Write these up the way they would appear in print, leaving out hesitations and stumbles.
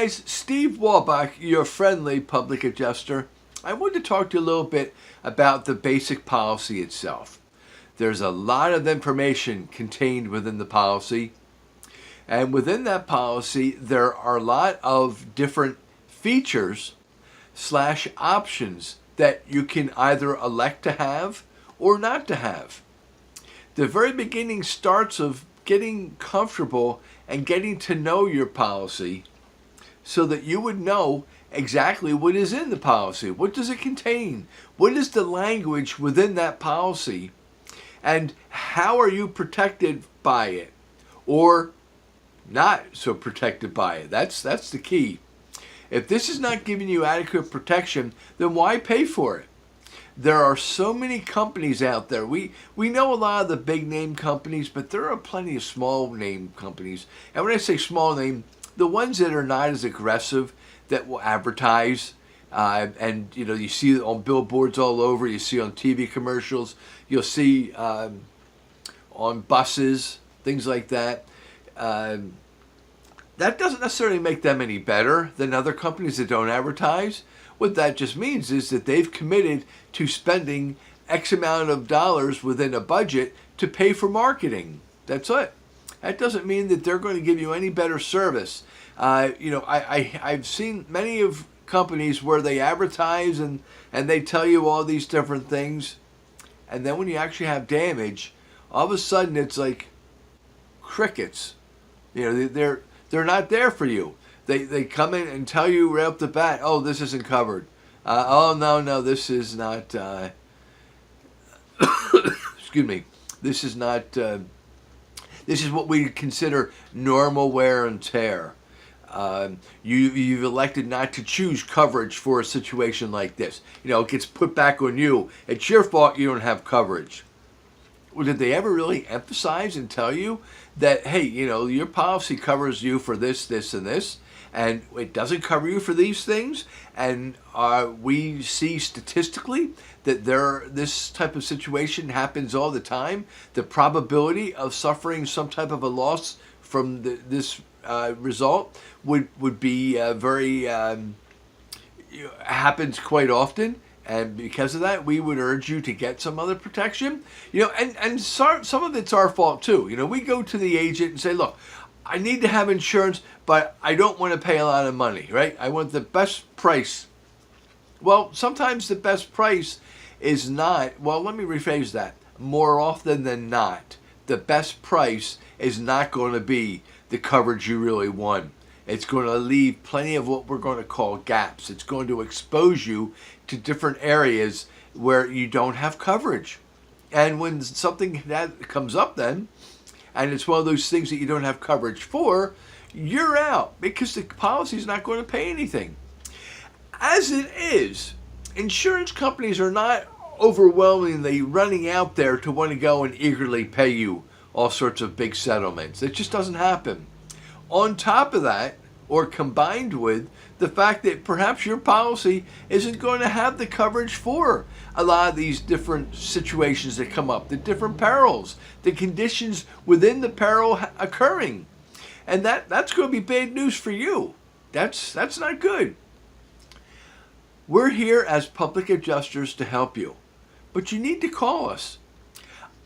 guys, Steve Wolbach, your friendly public adjuster. I want to talk to you a little bit about the basic policy itself. There's a lot of information contained within the policy, and within that policy there are a lot of different features / options that you can either elect to have or not to have. The very beginning starts of getting comfortable and getting to know your policy so that you would know exactly what is in the policy. What does it contain? What is the language within that policy? And how are you protected by it? Or not so protected by it? That's the key. If this is not giving you adequate protection, then why pay for it? There are so many companies out there. We know a lot of the big name companies, but there are plenty of small name companies. And when I say small name, the ones that are not as aggressive, that will advertise, and you see it on billboards all over, you see on TV commercials, you'll see on buses, things like that. That doesn't necessarily make them any better than other companies that don't advertise. What that just means is that they've committed to spending X amount of dollars within a budget to pay for marketing. That's it. That doesn't mean that they're going to give you any better service. I've seen many of companies where they advertise and they tell you all these different things, and then when you actually have damage, all of a sudden it's like crickets. They're not there for you. They come in and tell you right off the bat, oh, this isn't covered. Oh, no, this is not, excuse me, this is not, this is what we consider normal wear and tear. You've elected not to choose coverage for a situation like this. It gets put back on you. It's your fault you don't have coverage. Well, did they ever really emphasize and tell you that, hey, your policy covers you for this, this, and this, and it doesn't cover you for these things? And we see statistically that this type of situation happens all the time. The probability of suffering some type of a loss from this result would be very happens quite often. And because of that, we would urge you to get some other protection. And some of it's our fault too. We go to the agent and say, look, I need to have insurance, but I don't want to pay a lot of money, right? I want the best price. Well, sometimes the best price is not, well, let me rephrase that. More often than not, the best price is not going to be the coverage you really want. It's going to leave plenty of what we're going to call gaps. It's going to expose you to different areas where you don't have coverage. And when something that comes up then, and it's one of those things that you don't have coverage for, you're out because the policy is not going to pay anything. As it is, insurance companies are not overwhelmingly running out there to want to go and eagerly pay you all sorts of big settlements. It just doesn't happen. On top of that, or combined with the fact that perhaps your policy isn't going to have the coverage for a lot of these different situations that come up, the different perils, the conditions within the peril occurring. And that's going to be bad news for you. That's not good. We're here as public adjusters to help you, but you need to call us.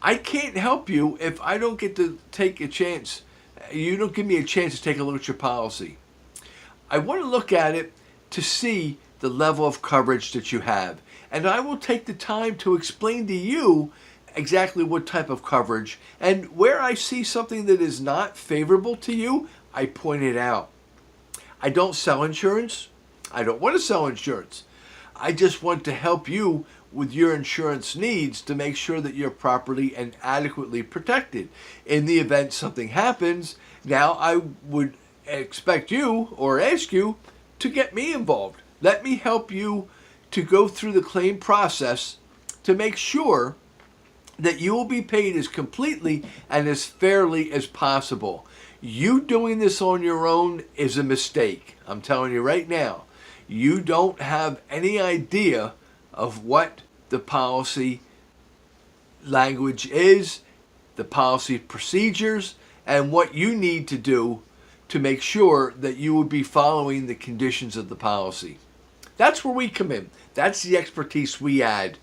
I can't help you if I don't get to take a chance. You don't give me a chance to take a look at your policy. I want to look at it to see the level of coverage that you have. And I will take the time to explain to you exactly what type of coverage. And where I see something that is not favorable to you, I point it out. I don't sell insurance. I don't want to sell insurance. I just want to help you with your insurance needs to make sure that you're properly and adequately protected. In the event something happens, now I would expect you or ask you to get me involved. Let me help you to go through the claim process to make sure that you will be paid as completely and as fairly as possible. You doing this on your own is a mistake. I'm telling you right now. You don't have any idea of what the policy language is, the policy procedures, and what you need to do to make sure that you would be following the conditions of the policy. That's where we come in. That's the expertise we add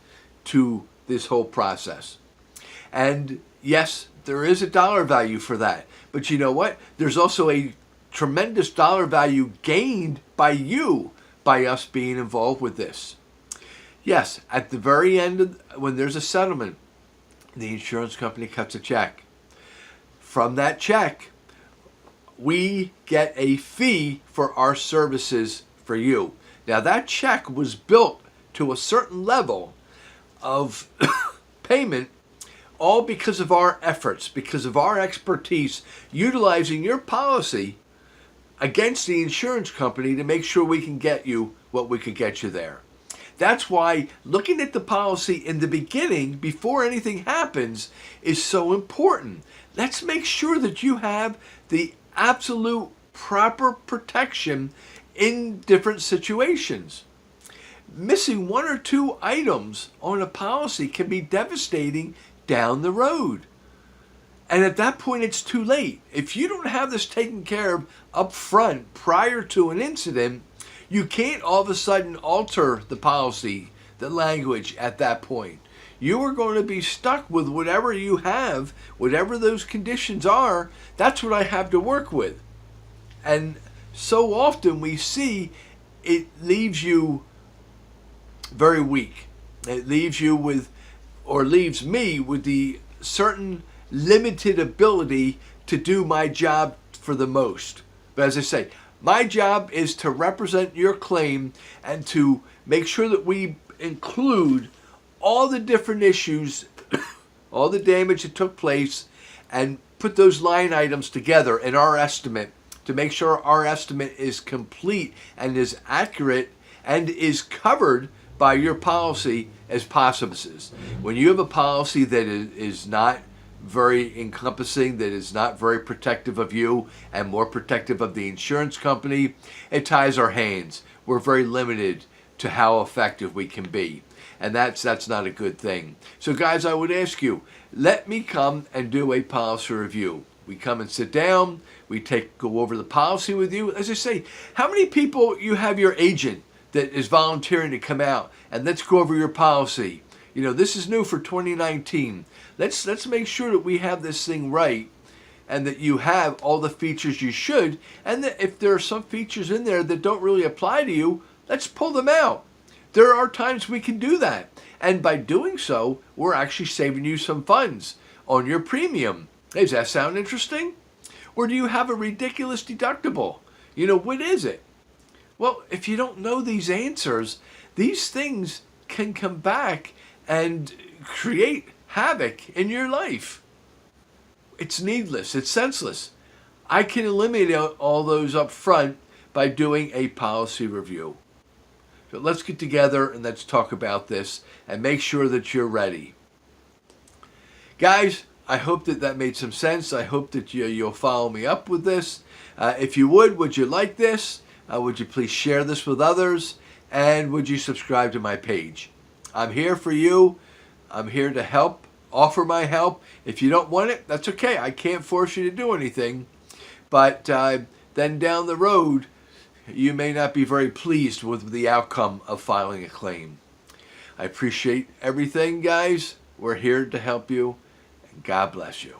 to this whole process. And yes, there is a dollar value for that. But you know what? There's also a tremendous dollar value gained by you by us being involved with this. Yes, at the very end, when there's a settlement, the insurance company cuts a check. From that check, we get a fee for our services for you. Now, that check was built to a certain level of payment, all because of our efforts, because of our expertise, utilizing your policy against the insurance company to make sure we can get you what we could get you there. That's why looking at the policy in the beginning, before anything happens, is so important. Let's make sure that you have the absolute proper protection in different situations. Missing one or two items on a policy can be devastating down the road. And at that point, it's too late. If you don't have this taken care of up front prior to an incident, you can't all of a sudden alter the policy, the language at that point. You are going to be stuck with whatever you have, whatever those conditions are. That's what I have to work with. And so often we see it leaves you very weak. It leaves you with, or leaves me with the certain limited ability to do my job for the most. But as I say, my job is to represent your claim and to make sure that we include all the different issues, all the damage that took place, and put those line items together in our estimate to make sure our estimate is complete and is accurate and is covered by your policy as possible. When you have a policy that is not very encompassing, that is not very protective of you and more protective of the insurance company, it ties our hands. We're very limited to how effective we can be. And that's not a good thing. So guys, I would ask you, let me come and do a policy review. We come and sit down, we go over the policy with you. As I say, how many people you have your agent that is volunteering to come out and let's go over your policy? You know, this is new for 2019. Let's make sure that we have this thing right and that you have all the features you should, and that if there are some features in there that don't really apply to you, let's pull them out. There are times we can do that. And by doing so, we're actually saving you some funds on your premium. Hey, does that sound interesting? Or do you have a ridiculous deductible? You know, what is it? Well, if you don't know these answers, these things can come back and create havoc in your life. It's needless. It's senseless. I can eliminate all those up front by doing a policy review. So let's get together and let's talk about this and make sure that you're ready. Guys, I hope that made some sense. I hope that you'll follow me up with this. If you would you like this? Would you please share this with others? And would you subscribe to my page? I'm here for you. I'm here to help, offer my help. If you don't want it, that's okay. I can't force you to do anything. But then down the road, you may not be very pleased with the outcome of filing a claim. I appreciate everything, guys. We're here to help you. And God bless you.